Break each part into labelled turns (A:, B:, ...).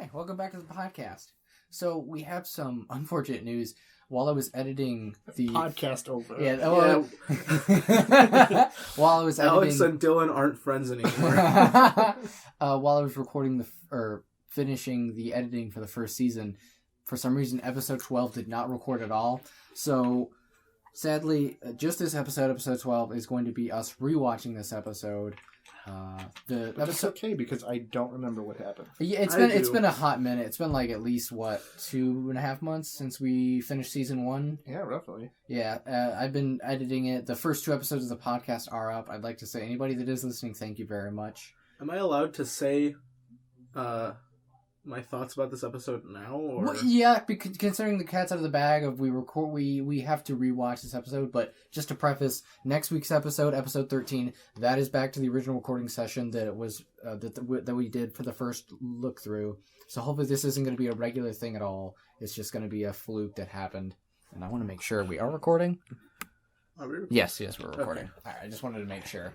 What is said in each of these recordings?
A: Hi, welcome back to the podcast. So we have some unfortunate news. While I was editing the
B: podcast over.
A: While I was editing,
C: Alex and Dylan aren't friends anymore.
A: while I was recording finishing the editing for the first season, for some reason episode 12 did not record at all. So sadly, just this episode 12, is going to be us rewatching this episode.
B: It's okay because I don't remember what happened.
A: Yeah, it's been a hot minute. It's been like at least 2.5 months since we finished season 1.
B: Yeah, roughly.
A: Yeah, I've been editing it. The first 2 episodes of the podcast are up. I'd like to say anybody that is listening, thank you very much.
C: Am I allowed to say my thoughts about this episode now? Or?
A: Well, yeah, because considering the cat's out of the bag of we have to rewatch this episode. But just to preface, next week's episode 13, that is back to the original recording session that it was that we did for the first look through. So hopefully this isn't going to be a regular thing at all. It's just going to be a fluke that happened. And I want to make sure we are recording.
C: Are we recording?
A: Yes, we're recording. Okay. All right, I just wanted to make sure.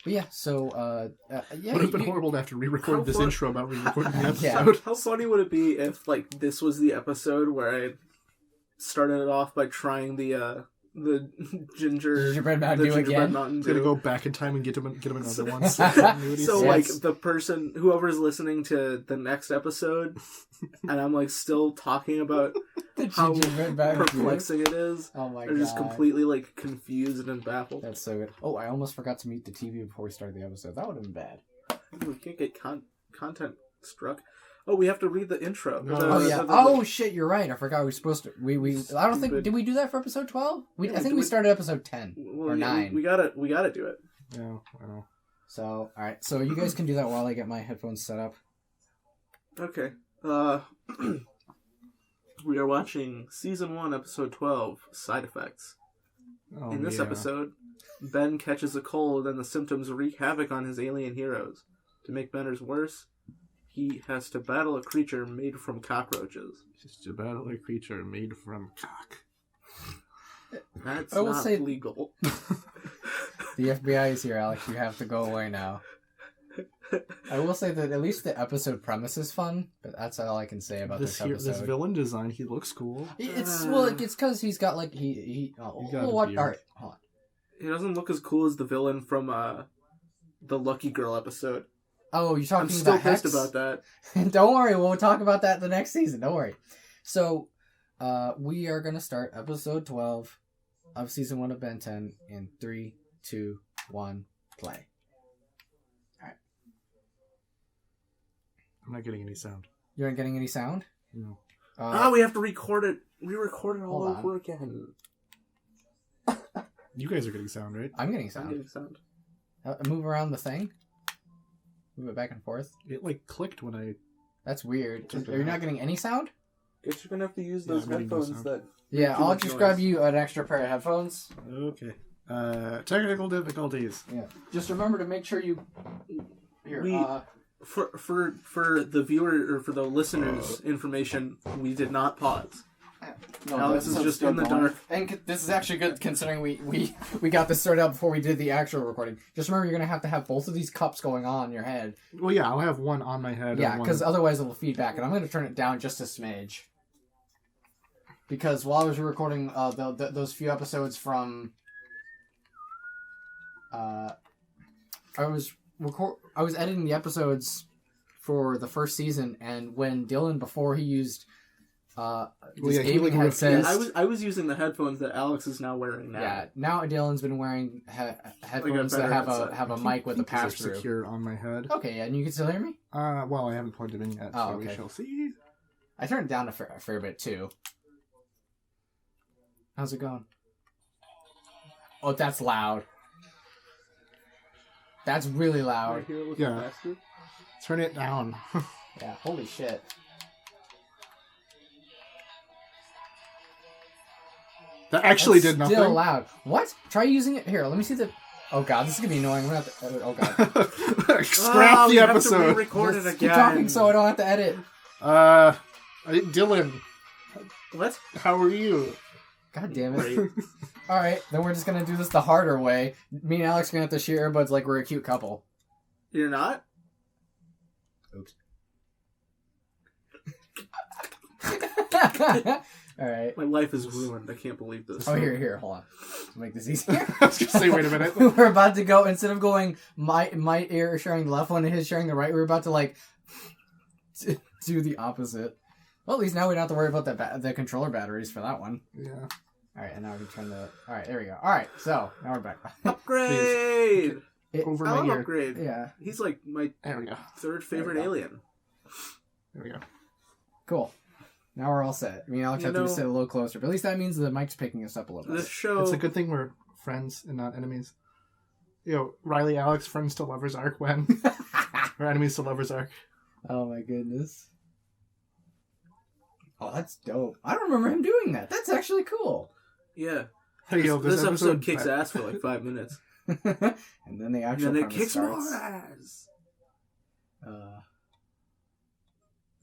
A: But yeah, so
B: yeah, would have been horrible to have to re-record this intro about re-recording the episode.
A: Yeah.
C: How funny would it be if this was the episode where I started it off by trying the
A: gingerbread Mountain Dew again?
B: I'm gonna go back in time and get him another one.
C: So the person, whoever's listening to the next episode, and I'm still talking about how perplexing it is.
A: Oh my god!
C: They're just completely confused and baffled.
A: That's so good. Oh, I almost forgot to mute the TV before we started the episode. That would have been bad.
C: We can't get content struck. Oh, we have to read the intro.
A: Oh shit, you're right. I forgot we were supposed to. I don't think did we do that for episode 12? I think we started episode 10 or 9.
C: We gotta do it.
B: Yeah, I know.
A: So all right, so you guys can do that while I get my headphones set up.
C: Okay. We are watching season 1, episode 12, Side Effects. In this episode, Ben catches a cold and the symptoms wreak havoc on his alien heroes. To make matters worse, he has to battle a creature made from cockroaches.
B: Just to battle a creature made from cock.
C: That's not legal.
A: The FBI is here, Alex. You have to go away now. I will say that at least the episode premise is fun, but that's all I can say about this episode.
B: This villain design, he looks cool.
A: It's because he's got he got a beard. All right, hold on.
C: He doesn't look as cool as the villain from the Lucky Girl episode.
A: Oh, you're talking about
C: I'm still
A: Hex?
C: pissed about that.
A: Don't worry, we'll talk about that the next season. Don't worry. So, we are going to start episode 12 of season 1 of Ben 10 in 3, 2, 1, play. All right.
B: I'm not getting any sound.
A: You aren't getting any sound?
B: No.
C: We have to record it. Re-record it all over again.
B: You guys are getting sound, right?
A: I'm getting sound. Move around the thing. Move it back and forth.
B: It clicked when I...
A: That's weird. Are you not getting any sound?
C: Guess you're gonna have to use those headphones that...
A: Yeah, I'll just grab you an extra pair of headphones.
B: Okay. Technical difficulties.
A: Yeah. Just remember to make sure you... Here,
C: For the viewer, or for the listeners' information, we did not pause.
A: No,
C: Alex is just in the dark.
A: And this is actually good considering we got this started out before we did the actual recording. Just remember you're going to have both of these cups going on in your head.
B: Well, yeah, I'll have one on my head.
A: Yeah, because otherwise it'll feedback. And I'm going to turn it down just a smidge. Because while I was recording those few episodes from... I was editing the episodes for the first season, and when Dylan, before he used... gaming headsets.
C: I was using the headphones that Alex is now wearing now.
A: Yeah, now Dylan's been wearing headphones that have a mic with a pass-through.
B: Secure on my head.
A: Okay, yeah, and you can still hear me?
B: Well, I haven't plugged it in yet, so we shall see.
A: I turned it down a fair bit, too. How's it going? Oh, that's loud. That's really loud.
B: Yeah. Turn it down.
A: Yeah, holy shit.
B: That actually did nothing.
A: Still loud. What? Try using it. Here, let me see the... Oh god, this is gonna be annoying. We're gonna have to... Oh god.
B: Scrap the episode.
C: Have to re-record it again.
A: Keep talking so I don't have to edit.
B: Dylan.
C: What?
B: How are you?
A: God damn it. Alright, then we're just gonna do this the harder way. Me and Alex are gonna have to share earbuds like we're a cute couple.
C: You're not?
A: Oops. All right.
C: My life is ruined. I can't believe this.
A: Oh, here, hold on. To make this easier.
B: I was gonna say, wait a minute.
A: We're about to go, instead of going my ear sharing the left one and his sharing the right, we're about to like do the opposite. Well, at least now we don't have to worry about the controller batteries for that one.
B: Yeah.
A: Alright, and now we can turn the... Alright, there we go. Alright, so, now we're back.
C: Upgrade!
B: Over
C: I
B: my
C: love
B: ear.
C: Upgrade.
A: Yeah.
C: He's like my
B: There we go.
C: third favorite alien.
B: There we go.
A: Cool. Now we're all set. I mean, Alex have to sit a little closer, but at least that means the mic's picking us up a little bit.
C: This show...
B: It's a good thing we're friends and not enemies. You know, Riley, Alex, friends to lovers arc when? Or enemies to lovers arc.
A: Oh my goodness. Oh, that's dope. I don't remember him doing that. That's actually cool.
C: Yeah.
B: Hey, yo,
C: this episode kicks ass for like 5 minutes.
A: And then the actual
C: it kicks
A: starts.
C: more ass.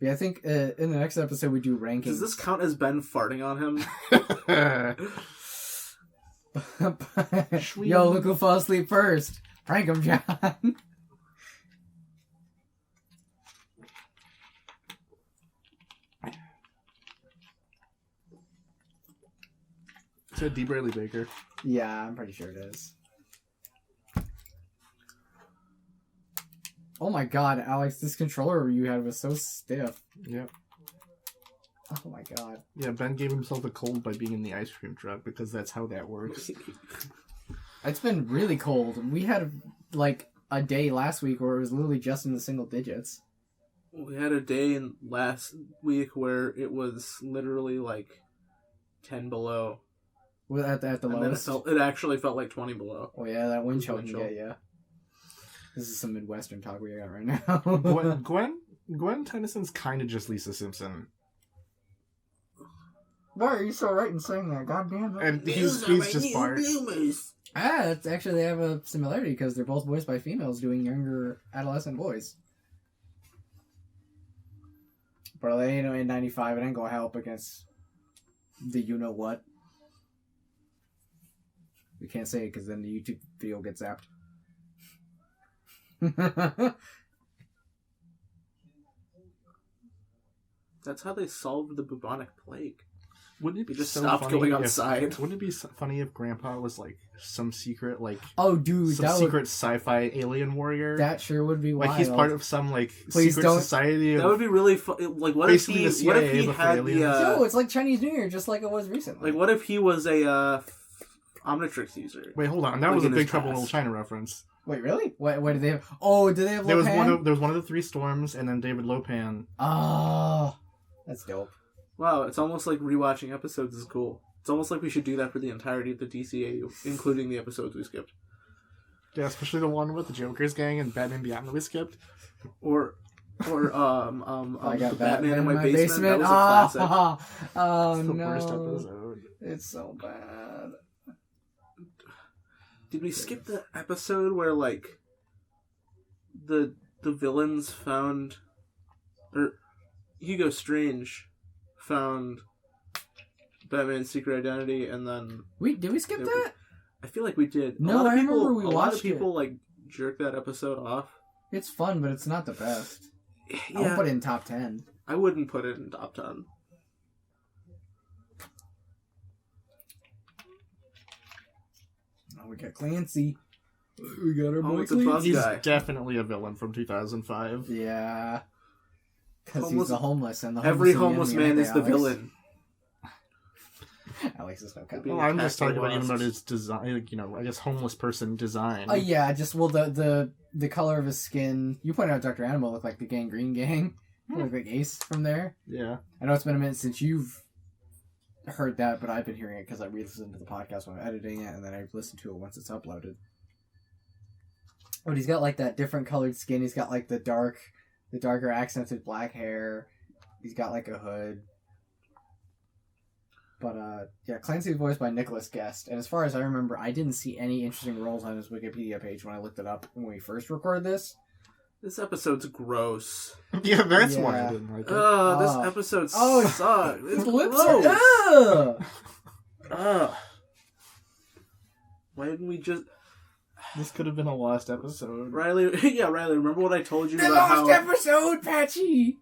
A: Yeah, I think in the next episode we do rankings.
C: Does this count as Ben farting on him?
A: Yo, look who fell asleep first. Prank him, John.
B: It's a D. Bradley Baker.
A: Yeah, I'm pretty sure it is. Oh my god, Alex, this controller you had was so stiff.
B: Yep.
A: Oh my god.
B: Yeah, Ben gave himself a cold by being in the ice cream truck because that's how that works.
A: It's been really cold. We had like a day last week where it was literally just in the single digits.
C: We had a day last week where it was literally like 10 below.
A: Well, at the lowest?
C: Then it actually felt like 20 below.
A: Oh yeah, that wind chill can get ya. This is some Midwestern talk we got right now.
B: Gwen Tennyson's kind of just Lisa Simpson.
A: Why are you so right in saying that? God damn it.
B: And he's just Bart.
A: It's actually, they have a similarity because they're both voiced by females doing younger adolescent boys. But they, in 95, it ain't gonna help against the you-know-what. We can't say it because then the YouTube video gets zapped.
C: That's how they solved the bubonic plague.
B: Wouldn't it be
C: just
B: so
C: stopped
B: funny
C: going outside?
B: Wouldn't it be funny if Grandpa was like some secret, like
A: secret
B: sci-fi alien warrior?
A: That sure would be wild.
B: Like he's part of some like
A: Please
B: secret
A: don't.
B: society.
C: That would be really fun. Like what if he had the?
A: No, it's like Chinese New Year, just like it was recently.
C: Like what if he was a Omnitrix user?
B: Wait, hold on. That was a Big Trouble in Little China reference.
A: Wait, really? What did they have? Oh, did they have Lopan?
B: There was one of the three storms, and then David Lopan.
A: Oh, that's dope.
C: Wow, it's almost like rewatching episodes is cool. It's almost like we should do that for the entirety of the DCAU, including the episodes we skipped.
B: Yeah, especially the one with the Joker's gang and Batman Beyond that we skipped.
C: Or
A: I got
C: the Batman in my
A: That
C: basement.
A: was a classic.
B: It's the
A: no.
B: worst episode.
A: It's so bad.
C: Did we skip the episode where like the villains found, or Hugo Strange found Batman's secret identity, and then
A: did we skip that?
C: I feel like we did.
A: No, I remember we watched it.
C: A lot of people like jerk that episode off.
A: It's fun, but it's not the best.
C: Yeah.
A: I would put it in top 10.
C: I wouldn't put it in top 10.
A: Oh, we got Clancy. We got our boy
C: it's a bug
B: He's
C: guy.
B: definitely a villain from 2005.
A: Yeah. Because he's the homeless, and
C: every homeless man is the villain.
A: Alex is no cut.
B: Well, I'm just talking about even about his design, I guess homeless person design.
A: Yeah, just, the color of his skin. You pointed out Dr. Animal looked like the Gangrene Gang. Looked like Ace from there.
B: Yeah.
A: I know it's been a minute since you've heard that, but I've been hearing it because I re-listened to the podcast when I'm editing it, and then I listen to it once it's uploaded. But he's got, like, that different colored skin. He's got, like, the darker accented black hair. He's got, like, a hood. But, yeah, Clancy's voiced by Nicholas Guest. And as far as I remember, I didn't see any interesting roles on his Wikipedia page when I looked it up when we first recorded this.
C: This episode's gross.
B: Yeah, that's why I didn't like it.
C: This episode sucks. It's
A: gross.
C: Why didn't we just...
B: This could have been a lost episode.
C: Riley, remember what I told you
A: the
C: about
A: lost episode, Patchy!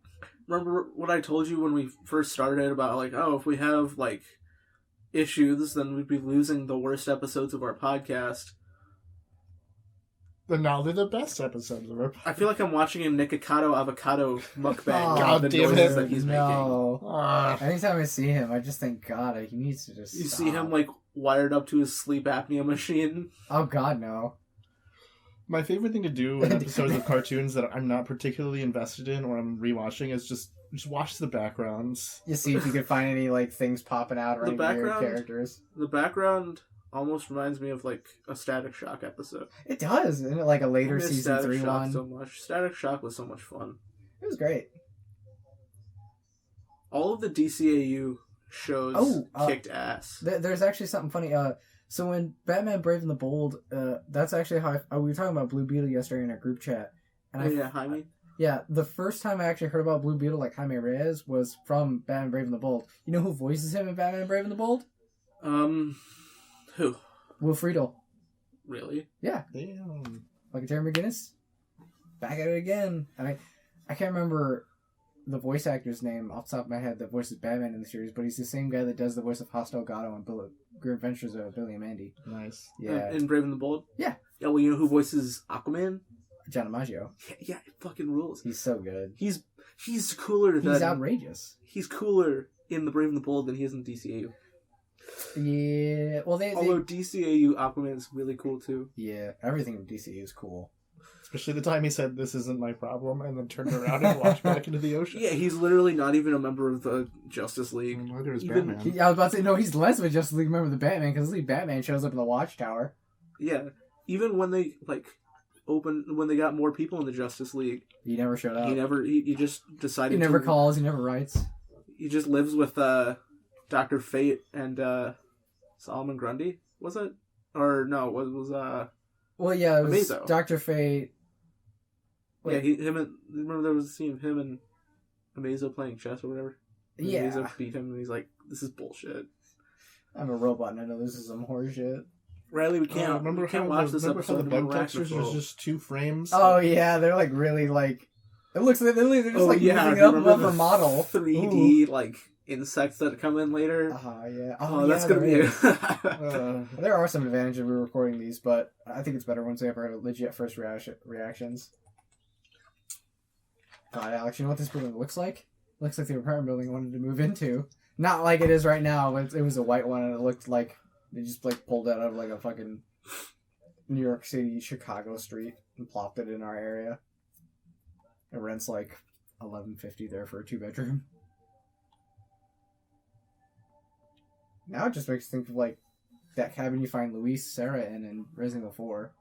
C: remember what I told you when we first started about, like, oh, if we have, like, issues, then we'd be losing the worst episodes of our podcast.
B: But now they're the best episodes of our podcast.
C: I feel like I'm watching a Nikocado Avocado mukbang.
B: God
C: the
B: damn
C: noises
B: it.
C: that he's making.
A: Anytime I see him, I just think, God, he needs to just
C: You
A: stop.
C: see him, like, wired up to his sleep apnea machine.
A: Oh, God, no.
B: My favorite thing to do in episodes of cartoons that I'm not particularly invested in or I'm rewatching is just watch the backgrounds.
A: You see if you can find any, like, things popping out or
C: The
A: any weird
C: background-
A: characters.
C: The background almost reminds me of, like, a Static Shock episode.
A: It does. Isn't it like a later
C: I miss
A: season
C: Static
A: 3
C: Shock
A: one?
C: so much. Static Shock was so much fun.
A: It was great.
C: All of the DCAU shows kicked ass.
A: There's actually something funny. So when Batman Brave and the Bold, that's actually how we were talking about Blue Beetle yesterday in our group chat. And
C: Jaime?
A: Yeah, the first time I actually heard about Blue Beetle, like Jaime Reyes, was from Batman Brave and the Bold. You know who voices him in Batman Brave and the Bold?
C: Who?
A: Will Friedle.
C: Really?
A: Yeah.
B: Damn.
A: Like Terry McGinnis. Back at it again. I can't remember the voice actor's name off the top of my head that voices Batman in the series, but he's the same guy that does the voice of Hosto Gatto and Great Adventures of Billy and Mandy.
B: Nice.
A: Yeah.
C: In Brave and the Bold?
A: Yeah.
C: Yeah, well, you know who voices Aquaman?
A: John DiMaggio.
C: Yeah, it fucking rules.
A: He's so good.
C: He's cooler than...
A: He's outrageous.
C: He's cooler in the Brave and the Bold than he is in DCAU.
A: Yeah, well,
C: Although DCAU Aquaman's really cool too.
A: Yeah, everything in DC is cool.
B: Especially the time he said, "This isn't my problem," and then turned around and walked back into the ocean.
C: Yeah, he's literally not even a member of the Justice League.
B: Neither is
C: Even-
B: Batman.
A: I was about to say, no, he's less of a Justice League member than Batman, because Batman shows up in the Watchtower.
C: Yeah, even when they when they got more people in the Justice League,
A: He never showed up.
C: he just decided
A: He never
C: to,
A: calls, he never writes.
C: He just lives with Dr. Fate and Solomon Grundy, was it? Or no, it was
A: Well, yeah, it was
C: Amazo.
A: Dr. Fate. Wait.
C: Yeah, remember there was a scene of him and Amazo playing chess or whatever? And
A: Yeah.
C: Amazo beat him and he's like, this is bullshit.
A: I'm a robot and I know this is some horseshit.
C: Riley, we can't,
B: remember
C: we can't
B: how
C: watch
B: the,
C: this
B: remember how
C: episode
B: the
C: and
B: bug
C: interact with
B: textures was
C: Will.
B: just 2 frames?
A: Oh, yeah, they're like really like. It looks like they're just like
C: yeah,
A: moving
C: do you
A: up
C: remember
A: above
C: the
A: her model.
C: 3D like insects that come in later.
A: Yeah.
C: Oh,
A: yeah,
C: that's gonna be
A: there
C: it.
A: is. There are some advantages of recording these, but I think it's better once we have our legit first reactions. God, Alex, you know what this building looks like? It looks like the apartment building I wanted to move into. Not like it is right now, but it was a white one and it looked like they just like pulled it out of like a fucking New York City, Chicago street and plopped it in our area. It rents like $11.50 there for a 2-bedroom. Now it just makes me think of like that cabin you find Luis, Sarah in Resident Evil 4.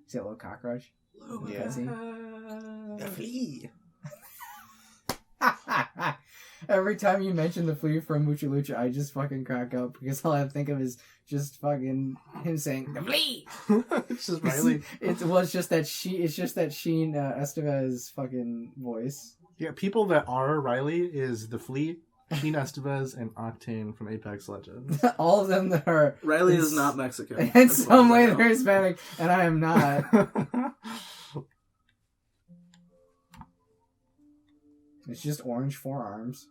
A: See that little cockroach?
B: Yeah.
C: The flea.
A: Every time you mention the flea from Mucha Lucha, I just fucking crack up because all I think of is just fucking him saying the flea.
B: It's just Riley.
A: It's just that Sheen Estevez fucking voice.
B: Yeah, people that are Riley is the Flea, Sheen Estevez, and Octane from Apex Legends.
A: All of them that are
C: Riley is not Mexican.
A: in
C: That's
A: some
C: what I
A: way
C: know.
A: they're Hispanic, and I am not. It's just orange forearms.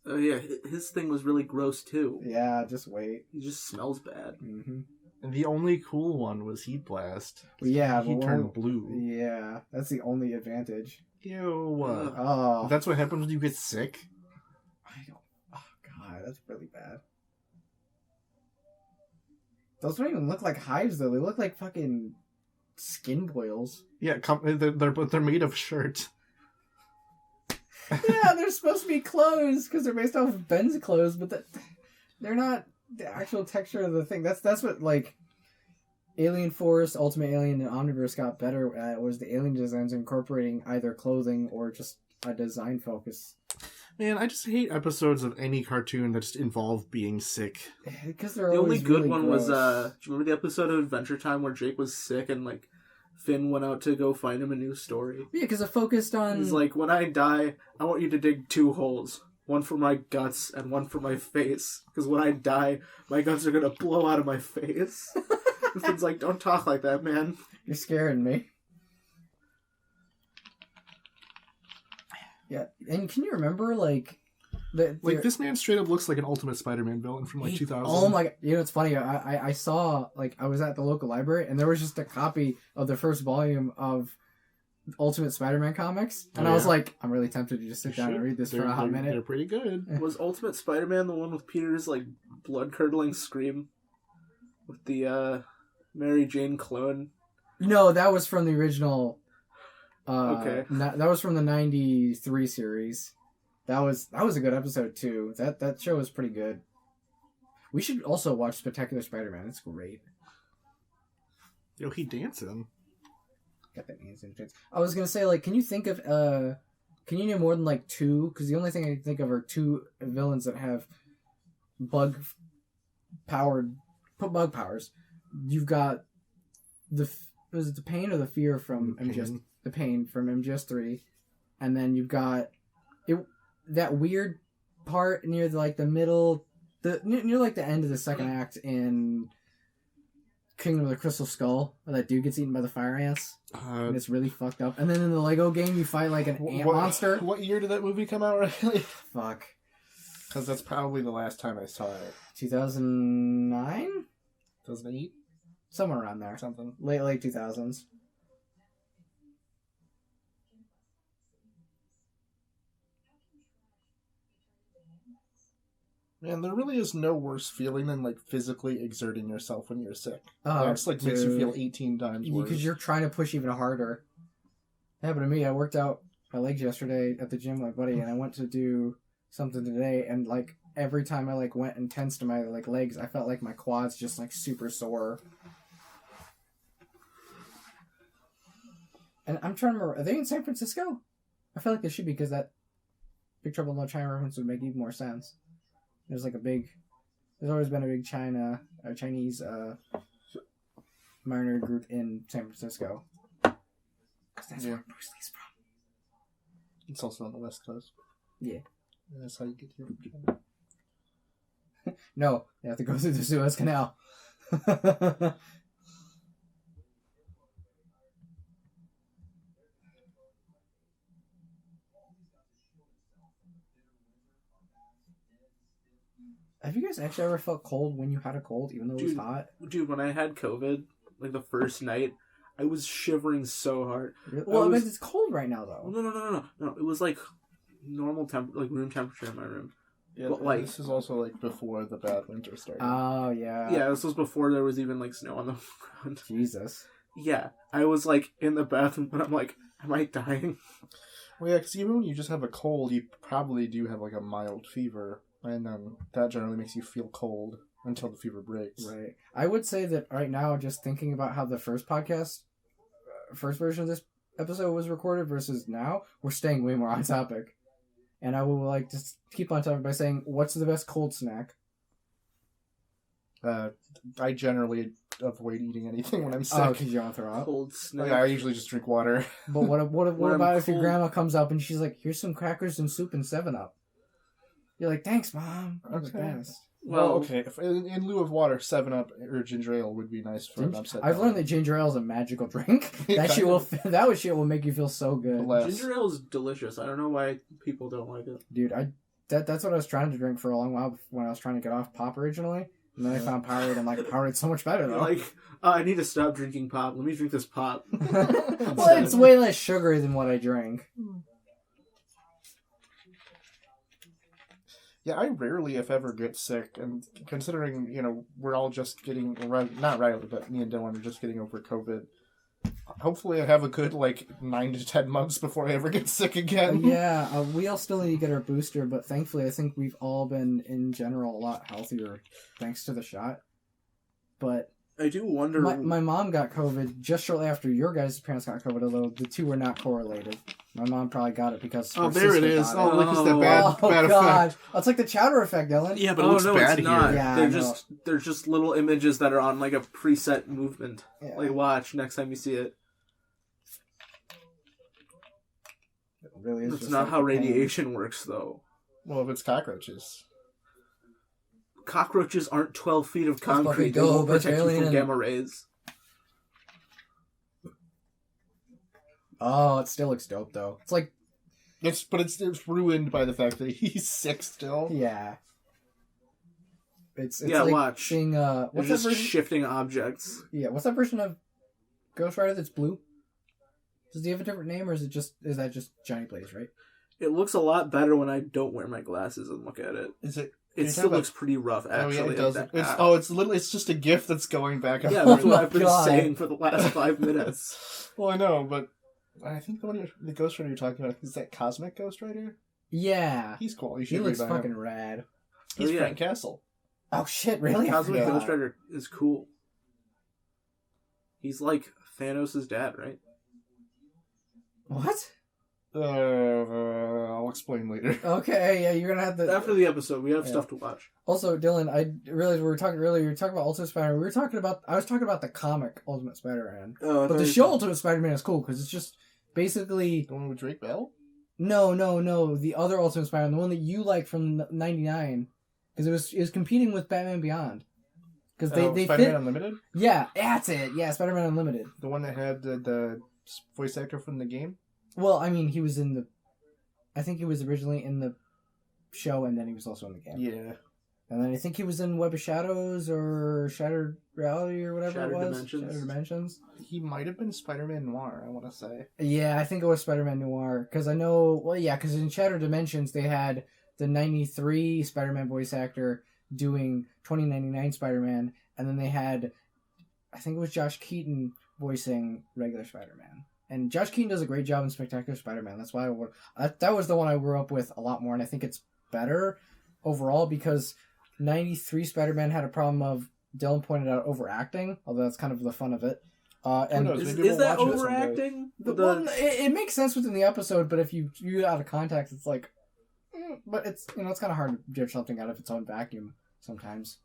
C: Oh yeah, his thing was really gross too.
A: Yeah, just wait.
C: He just smells bad.
A: Mm-hmm.
B: And the only cool one was Heat Blast.
A: Well, yeah,
B: He
A: but
B: turned blue.
A: Yeah, that's the only advantage.
B: Ew.
A: Oh,
B: That's what happens when you get sick?
A: I don't. Oh god, that's really bad. Those don't even look like hives though. They look like fucking skin boils.
B: Yeah, they're made of shirt.
A: Yeah, they're supposed to be clothes because they're based off of Ben's clothes, but they're not the actual texture of the thing. That's what like Alien Force, Ultimate Alien, and Omniverse got better at was the alien designs incorporating either clothing or just a design focus.
B: Man, I just hate episodes of any cartoon that just involve being sick.
A: Because they're
C: The only
A: always
C: good
A: really
C: one was
A: gross.
C: do you remember the episode of Adventure Time where Jake was sick and like Finn went out to go find him a new story?
A: Yeah, because it focused on.
C: He's like, when I die, I want you to dig 2 holes. One for my guts and one for my face. Because when I die, my guts are going to blow out of my face. And Finn's like, don't talk like that, man.
A: You're scaring me. Yeah, and can you remember
B: this man straight up looks like an Ultimate Spider-Man villain from 2000.
A: Oh my god! You know, it's funny. I saw I was at the local library and there was just a copy of the first volume of Ultimate Spider-Man comics, and I was like, I'm really tempted to just sit down and read this for a hot minute.
B: They're pretty good.
C: Was Ultimate Spider-Man the one with Peter's blood-curdling scream with the Mary Jane clone?
A: No, that was from the original.
C: Okay,
A: that was from the '93 series. That was a good episode too. That show was pretty good. We should also watch Spectacular Spider-Man. It's great.
B: Yo, he dancing.
A: Got that dancing. I was gonna say, can you think of can you name more than two? Because the only thing I can think of are two villains that have bug powers. You've got was it the pain or the fear from the pain from MGS3, and then you've got that weird part near the middle, near the end of the second act in Kingdom of the Crystal Skull, where that dude gets eaten by the fire ants, and it's really fucked up. And then in the Lego game, you fight an ant monster.
B: What year did that movie come out? Really?
A: Fuck.
B: Because that's probably the last time I saw it.
A: 2009,
B: 2008,
A: somewhere around there.
B: Something
A: late 2000s.
B: Man, there really is no worse feeling than physically exerting yourself when you're sick.
A: Oh,
B: that's makes you feel 18 times worse.
A: Because you're trying to push even harder. It happened to me. I worked out my legs yesterday at the gym with my buddy, and I went to do something today, and every time I went and tensed my legs, I felt my quads just super sore. And I'm trying to remember, are they in San Francisco? I feel like they should be, because that Big Trouble in Little China reference would make even more sense. There's there's always been a big Chinese minor group in San Francisco. Because that's where Bruce Lee's from.
B: It's also on the West Coast.
A: Yeah.
B: And that's how you get here from China.
A: No, you have to go through the Suez Canal. Have you guys actually ever felt cold when you had a cold, even though it was hot?
C: Dude, when I had COVID, the first night, I was shivering so hard.
A: Well, it's cold right now, though.
C: No. It was normal room temperature in my room.
B: Yeah,
C: but
B: this is also before the bad winter started.
A: Oh, yeah.
C: Yeah, this was before there was even snow on the ground.
A: Jesus.
C: Yeah, I was in the bathroom, but I'm am I dying?
B: Well, yeah, because even when you just have a cold, you probably do have a mild fever. And that generally makes you feel cold until the fever breaks.
A: Right. I would say that right now, just thinking about how the first version of this episode was recorded versus now, we're staying way more on topic. And I will just keep on topic by saying, what's the best cold snack?
B: I generally avoid eating anything when I'm sick.
A: Oh, because you don't throw up?
C: Cold snack.
B: I usually just drink water.
A: But what about if your grandma comes up and she's like, here's some crackers and soup and 7-Up? You're like, thanks, Mom. I'm the best.
B: Well, okay. If, in lieu of water, 7-Up or ginger ale would be nice for an upset.
A: I've learned that ginger ale is a magical drink. That shit will make you feel so good.
C: Ginger ale is delicious. I don't know why people don't like it.
A: Dude, that's what I was trying to drink for a long while when I was trying to get off pop originally. And then I found Powerade. I'm like, Powerade's so much better, though.
C: I need to stop drinking pop. Let me drink this pop.
A: Well, it's way less sugary than what I drink.
B: Yeah, I rarely, if ever, get sick, and considering, we're all just getting, not Riley, but me and Dylan are just getting over COVID, hopefully I have a good, 9 to 10 months before I ever get sick again.
A: Yeah, we all still need to get our booster, but thankfully I think we've all been, in general, a lot healthier thanks to the shot. But
C: I do wonder...
A: My mom got COVID just shortly after your guys' parents got COVID, although the two were not correlated. My mom probably got it because her
B: there it is.
A: got it.
B: Look at that bad
A: God.
B: effect.
A: Oh, it's like the chowder effect, Ellen.
B: Yeah, but it looks bad
C: it's not.
B: here.
A: Yeah,
C: They're just little images that are on a preset movement.
A: Yeah.
C: Watch next time you see it.
A: It really is.
C: That's
A: just
C: not how
A: pain.
C: radiation works, though.
B: Well, if it's cockroaches.
C: Cockroaches aren't 12 feet of concrete. They
A: go,
C: won't protect you
A: alien.
C: from gamma rays.
A: Oh, it still looks dope, though. It's
B: It's ruined by the fact that he's sick still.
A: Yeah. It's
C: yeah,
A: like
C: watch.
A: seeing
C: what's that version? Shifting objects.
A: Yeah, what's that version of Ghost Rider that's blue? Does he have a different name, or is that just Johnny Blaze, right?
C: It looks a lot better when I don't wear my glasses and look at it.
B: Is it?
C: It still looks pretty rough, actually.
B: Oh, yeah, it does. It's just a GIF that's going back and
C: yeah,
B: forth.
C: that's what I've been saying for the last 5 minutes.
B: Well, I know, but I think the Ghost Rider you're talking about, is that Cosmic Ghost Rider?
A: Yeah.
B: He's cool.
A: He looks fucking rad.
B: He's Frank Castle.
A: Oh, shit, really?
C: Cosmic Ghost Rider is cool. He's like Thanos' dad, right?
A: What?
B: I'll explain later.
A: Okay, yeah, you're gonna have to...
C: After the episode, we have stuff to watch.
A: Also, Dylan, I realized we were talking earlier, you were talking about Ultimate Spider-Man. I was talking about the comic Ultimate Spider-Man. But the show Ultimate Spider-Man is cool, because it's just basically...
B: The one with Drake Bell?
A: No. The other Ultimate Spider-Man, the one that you like from 99. Because it was competing with Batman Beyond. Because they
B: Spider-Man Unlimited?
A: Yeah, that's it. Yeah, Spider-Man Unlimited.
B: The one that had the voice actor from the game?
A: Well, I mean, he was in the... I think he was originally in the show, and then he was also in the game.
B: Yeah.
A: And then I think he was in Web of Shadows, or Shattered Reality, or whatever it was. Shattered Dimensions.
B: He might have been Spider-Man Noir, I want to say.
A: Yeah, I think it was Spider-Man Noir. Because I know... Well, yeah, because in Shattered Dimensions, they had the 93 Spider-Man voice actor doing 2099 Spider-Man, and then they had... I think it was Josh Keaton voicing regular Spider-Man. And Josh Keaton does a great job in Spectacular Spider-Man. That's why that was the one I grew up with a lot more, and I think it's better overall because 93 Spider-Man had a problem of, Dylan pointed out, overacting, although that's kind of the fun of it. And
C: is that overacting?
A: It makes sense within the episode, but if you it out of context, it's like... But it's it's kind of hard to judge something out of its own vacuum sometimes.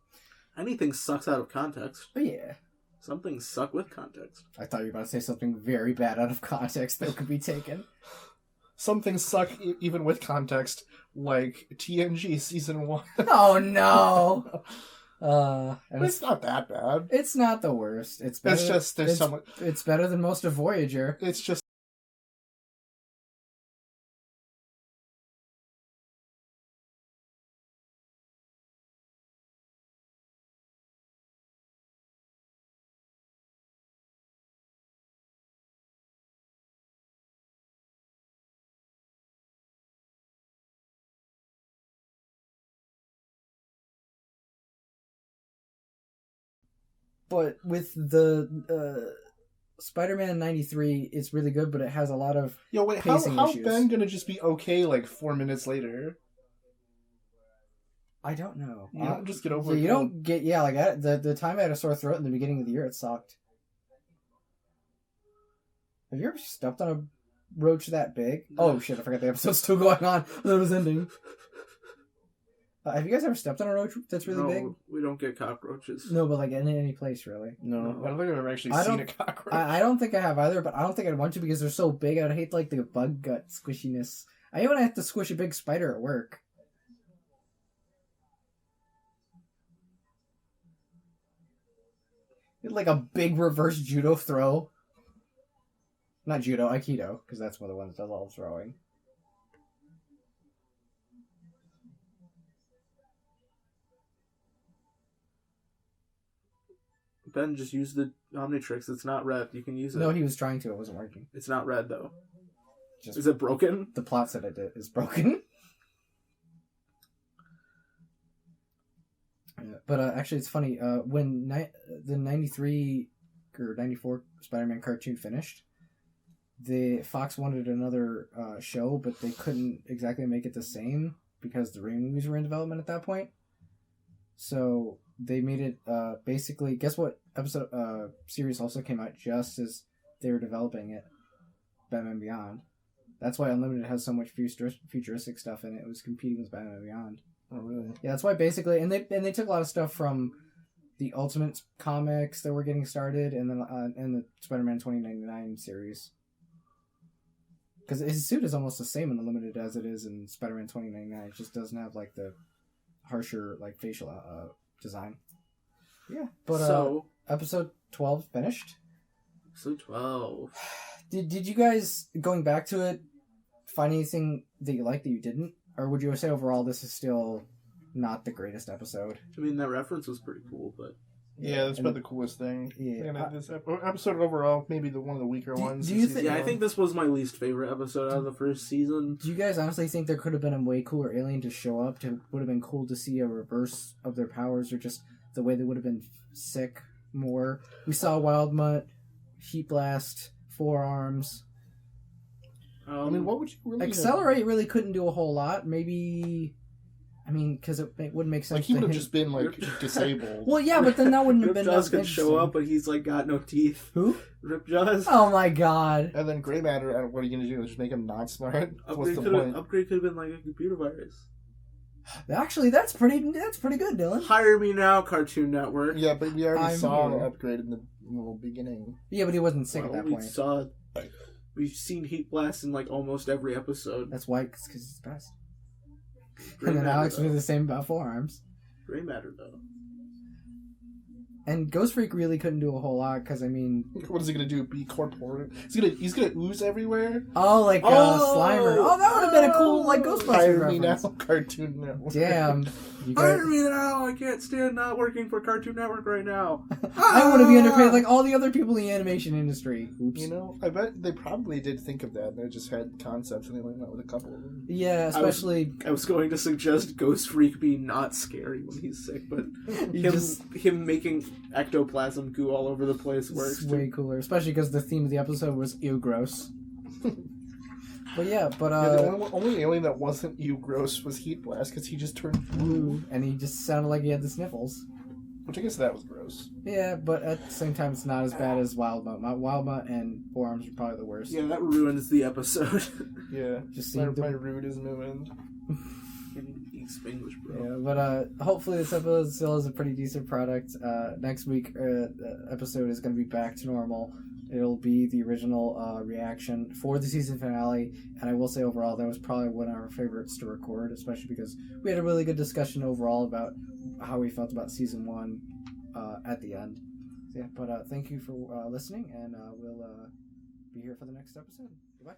C: Anything sucks out of context.
A: But yeah.
C: Some things suck with context.
A: I thought you were about to say something very bad out of context that could be taken.
B: Some things suck even with context, like TNG Season 1.
A: Oh, no!
B: And it's not that bad.
A: It's not the worst. It's better.
B: It's just,
A: it's better than most of Voyager.
B: It's just...
A: But with the Spider-Man 93, it's really good, but it has a lot of pacing
B: how
A: issues.
B: Ben gonna just be okay like 4 minutes later?
A: I don't know.
B: You don't just get over it.
A: You don't get... Yeah, like the time I had a sore throat in the beginning of the year, it sucked. Have you ever stepped on a roach that big? Oh shit, I forgot the episode's still going on. That was ending. Have you guys ever stepped on a roach that's really big?
C: We don't get cockroaches.
A: No, but like in any place, really.
B: No. I don't think I've ever actually seen a cockroach.
A: I don't think I have either, but I don't think I'd want to because they're so big. I'd hate like the bug gut squishiness. I hate when I have to squish a big spider at work. Like a big reverse judo throw. Not judo, aikido, because that's one of the ones that does all the throwing.
C: Ben just used the Omnitrix. It's not red. You can use it.
A: No, he was trying to. It wasn't working.
C: It's not red, though.
A: Just,
C: is it broken?
A: The plot said it is broken. But actually, it's funny. When the 93 or 94 Spider-Man cartoon finished, the Fox wanted another show, but they couldn't exactly make it the same because the Raimi movies were in development at that point. So they made it basically. Guess what series also came out just as they were developing it? Batman Beyond. That's why Unlimited has so much futuristic stuff in it. It was competing with Batman Beyond.
B: Oh, really?
A: Yeah, that's why basically, and they took a lot of stuff from the Ultimate comics that were getting started, and then and the Spider-Man 2099 series. Because his suit is almost the same in Unlimited as it is in Spider-Man 2099. It just doesn't have like the harsher like facial design. Yeah, but
C: so
A: episode 12 finished.
C: Episode 12.
A: Did you guys, going back to it, find anything that you liked that you didn't? Or would you say overall this is still not the greatest episode?
C: I mean, that reference was pretty cool, but...
B: Yeah, that's about the coolest thing.
A: Yeah.
B: And this episode overall, maybe one of the weaker ones.
A: Do you think?
C: Yeah, I think this was my least favorite episode out of the first season.
A: Do you guys honestly think there could have been a way cooler alien to show up? Would have been cool to see a reverse of their powers, or just the way they would have been sick more? We saw Wild Mutt, Heat Blast, Forearms.
B: I mean, what would you really...
A: Accelerate really couldn't do a whole lot. Maybe... I mean, because it wouldn't make sense.
B: Like, he would have just been, like, disabled.
A: Well, yeah, but then that wouldn't have been...
C: Ripjaws could show up, but he's, like, got no teeth.
A: Who?
C: Ripjaws.
A: Oh, my God.
B: And then Gray Matter, what are you going to do? Just make him not smart? What's the point?
C: Upgrade could have been, like, a computer virus.
A: Actually, that's pretty good, Dylan.
C: Hire me now, Cartoon Network.
B: Yeah, but we already saw
A: here.
B: the upgrade in the little beginning.
A: Yeah, but he wasn't sick at that point.
C: We've seen Heat Blast in, like, almost every episode.
A: That's why, because he's the best.
C: Gray
A: And then
C: Matter,
A: Alex
C: though.
A: was the same about Forearms.
C: Gray Matter, though.
A: And Ghost Freak really couldn't do a whole lot, because, I mean...
B: What is he going to do? Be corporeal? He's gonna ooze everywhere?
A: Oh, like Slimer. Oh, that would have been a cool, like, Ghostbusters
B: Hire me now,
A: reference.
B: Cartoon Network.
A: Damn. You
C: Hire
A: got...
C: me now! I can't stand not working for Cartoon Network right now.
A: I want to be underpaid like all the other people in the animation industry. Oops.
B: You know, I bet they probably did think of that. They just had concepts and they went out with a couple of them.
A: Yeah, especially...
C: I was going to suggest Ghost Freak be not scary when he's sick, but him making ectoplasm goo all over the place works.
A: It's way cooler, especially because the theme of the episode was ew gross. But yeah,
B: the only alien that wasn't ew gross was Heat Blast because he just turned blue.
A: and he just sounded like he had the sniffles.
B: Which I guess that was gross.
A: Yeah, but at the same time, it's not as bad as Wild Mutt. Wild Mutt and Forearms are probably the worst.
C: Yeah, that ruins the episode.
B: Yeah,
A: just
B: my root is ruined.
C: Extinguished, bro.
A: Yeah, but hopefully this episode still is a pretty decent product. Next week, the episode is going to be back to normal. It'll be the original reaction for the season finale, and I will say overall that was probably one of our favorites to record, especially because we had a really good discussion overall about how we felt about season 1 at the end. So yeah, but thank you for listening, and we'll be here for the next episode. Goodbye.